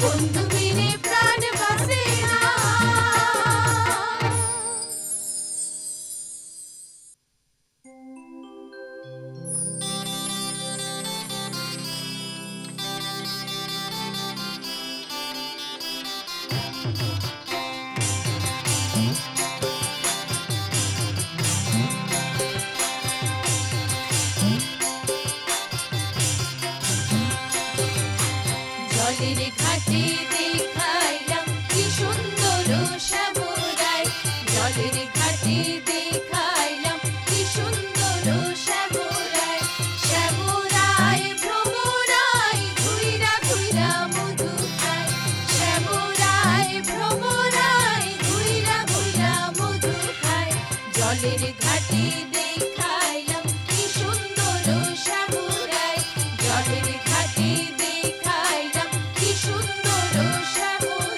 বন্ধু বিনে প্রাণ বাঁচে না। জলের ঘাটে দেখাইলাম কি সুন্দর শ্যামরায়, জলের ঘাটে দেখাইলাম কি সুন্দর শ্যামরায়। শ্যামরায় ভ্রমরায় ঘুইরা ঘুইরা মধু খায়, শ্যামরায় ভ্রমরায় ঘুইরা ঘুইরা মধু খায়। জলের ঘাটে দেখাইলাম কি সুন্দর শ্যামরায়, জলের ঘাটে দেখাইলাম কি সুন্দর শ্যামরায়।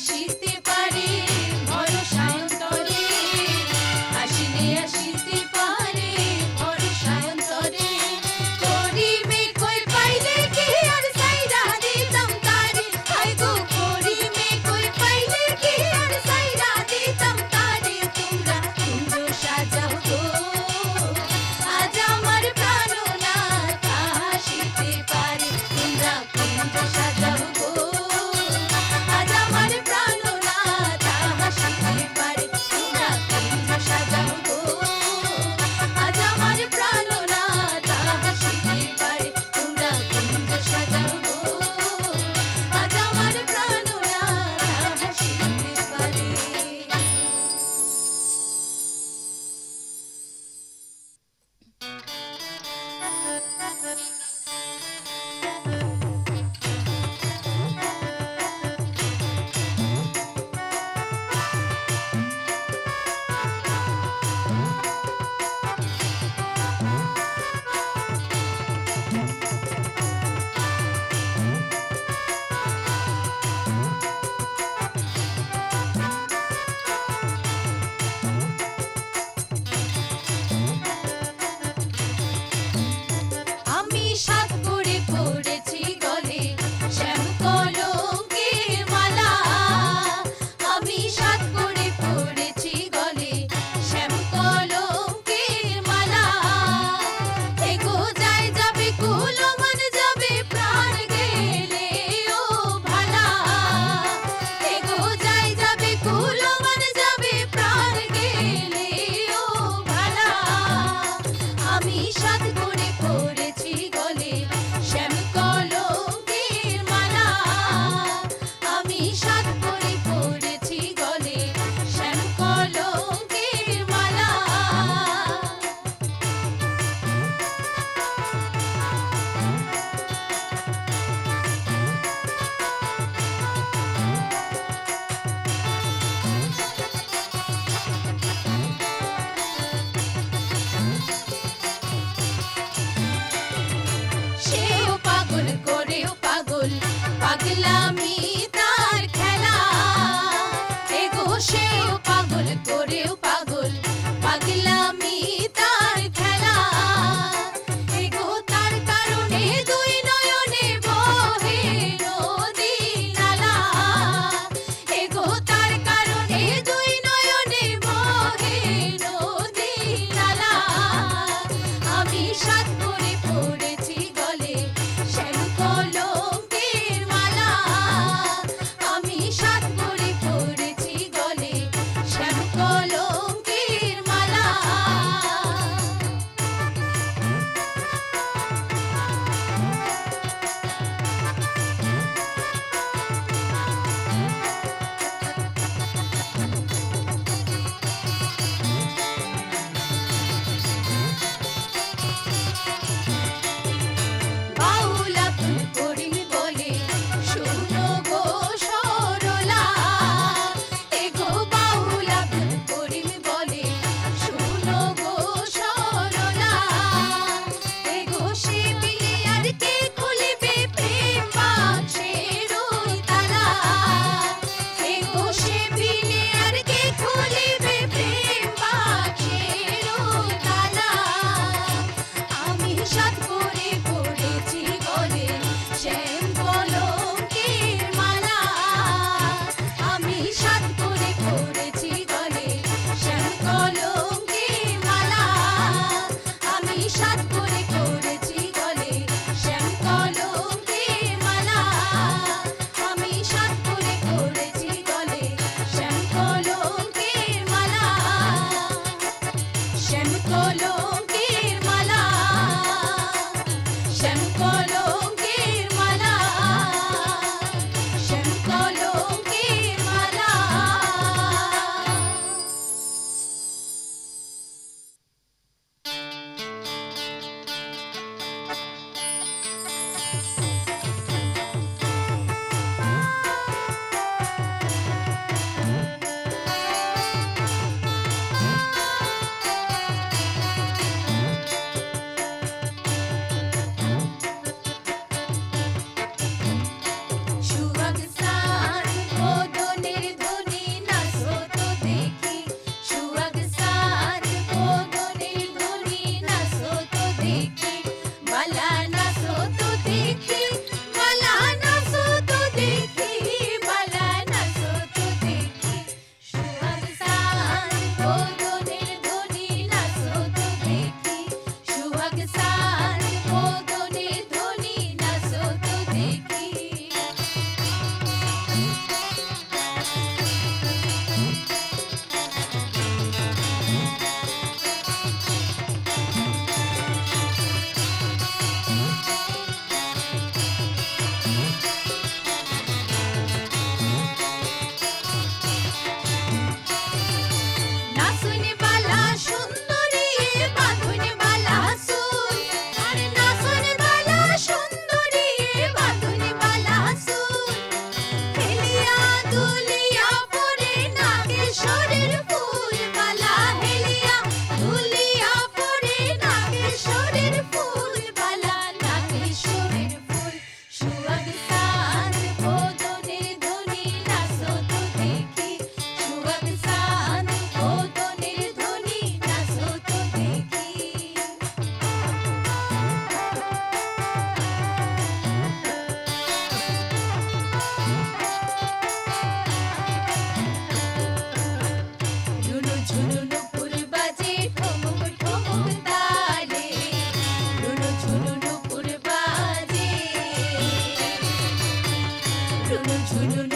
আসিতে পারে ভরসায়ন্তরে, আসিলে আসিতে পারে ভরসায়ন্তরে। করিবে কই পাইলে কি আর সাইরা দিতাম তারে, হাই গো করিবে কই পাইলে কি আর সাইরা দিতাম তারে। তোমরা কুঞ্জ সাজাও গো আজ আমার প্রাণনাথ আসিতে পারে, তোমরা কুঞ্জ সাজাও গো আজ আমার প্রাণনাথ আসিতে পারে, তোমরা কুঞ্জ সাজাও গো আজ আমার প্রাণনাথ আসিতে পারে, তোমরা কুঞ্জ সাজাও গো আজ আমার প্রাণনাথ আসিতে পারে। আমি সাত করে পড়েছি গলে শ্যাম কলঙ্কের মালা, আমি সাত করে পড়েছি গলে শ্যাম কলঙ্কের মালা। এগো যায় যাবে কুলমান যাবে প্রাণ গেলে ও ভালা, এগো যায় যাবে কুলমান যাবে প্রাণ গেলে ও ভালা। আমি সাত করে পড়েছি গলে শ্যাম কলঙ্কের মালা, আমি সাত করে পড়েছি গলে শ্যাম কলঙ্কের মালা। সেও পাগল করেও পাগল পাগলামি তার খেলা, এগো সেও পাগল করেও পাগল পাগলামি তার খেলা। এগো তার কারণে দুই নয়নে বহে নদী নালা, এগো তার কারণে দুই নয়নে বহে নদী নালা। আমি সাত করে পড়েছি গলে শ্যাম কলঙ্কের মালা, আমি সাত করে পড়েছি গলে শ্যাম কলঙ্কের মালা। বাউলা ফুল করিম বলে শুনো গো সরলা, এগো বাউলা ফুল করিম বলে শুনো গো সরলা। এগো সে বিলে আর কে খুলিবে প্রেম বাক্সের ওই তালা, এগো সে বিলে আর কে খুলিবে প্রেম বাক্সের ওই তালা। আমি সাত করে পড়েছি গলে শ্যাম কলঙ্কের মালা, আমি সাত করে পড়েছি গলে শ্যাম কলঙ্কের মালা, আমি সাত করে পড়েছি গলে শ্যাম কলঙ্কের মালা, আমি সাত করে পড়েছি গলে শ্যাম কলঙ্কের মালা। শ্যাম কলঙ্কের মালা, শ্যাম কলঙ্কের মালা, শ্যাম কলঙ্কের মালা। ঝুলুন